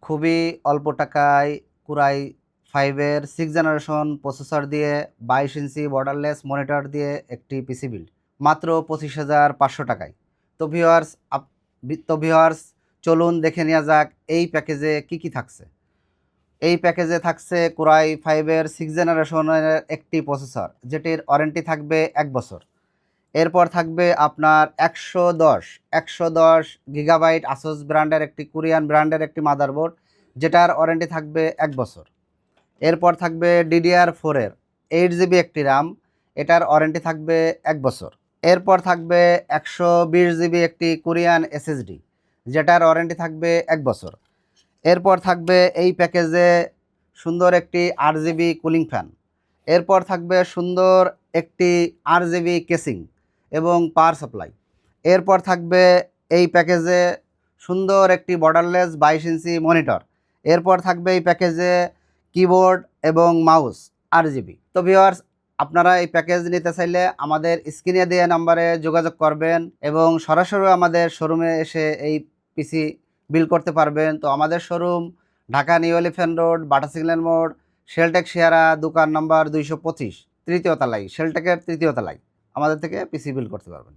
খুবই অল্প টাকায় কুরাই 5 এর 6 জেনারেশন প্রসেসর দিয়ে 22 ইঞ্চি বর্ডারলেস মনিটর দিয়ে একটি পিসি বিল্ড মাত্র 25,500 টাকায়। তো ভিউয়ার্স চলুন দেখে নেওয়া যাক এই প্যাকেজে কি থাকছে। এই প্যাকেজে থাকছে কুরাই 5 এর 6 জেনারেশনের একটি প্রসেসর, যেটির ওয়ারেন্টি থাকবে 1 বছর। এরপর থাকবে আপনার 110 গিগাবাইট আসুস ব্র্যান্ডের একটি কোরিয়ান ব্র্যান্ডের একটি মাদারবোর্ড, যেটার ওয়ারেন্টি থাকবে 1 বছর। এরপর থাকবে DDR4 এর 8 জিবি একটি RAM, এটার ওয়ারেন্টি থাকবে 1 বছর। এরপর থাকবে 120 জিবি একটি কোরিয়ান SSD, যেটার ওয়ারেন্টি থাকবে 1 বছর। এরপর থাকবে এই প্যাকেজে সুন্দর একটি RGB কুলিং ফ্যান। এরপর থাকবে সুন্দর একটি RGB কেসিং এবং পাওয়ার সাপ্লাই। এরপর থাকবে এই প্যাকেজে সুন্দর একটি বর্ডারলেস 22 ইঞ্চি মনিটর। এরপর থাকবে এই প্যাকেজে কিবোর্ড এবং মাউস RGB। তো ভিউয়ার্স, আপনারা এই প্যাকেজ নিতে চাইলে আমাদের স্ক্রিনে দেওয়া নাম্বারে যোগাযোগ করবেন এবং সরাসরি আমাদের শোরুমে এসে এই পিসি বিল করতে পারবেন। তো আমাদের showroom Dhaka new elephant road, বাটা সিগন্যাল মোড়, শেলটেক শেয়ারা, দোকান নাম্বার 225, তৃতীয় তলায়, শেলটেকের তৃতীয় তলায় আমাদের থেকে পিসি বিল করতে পারবেন।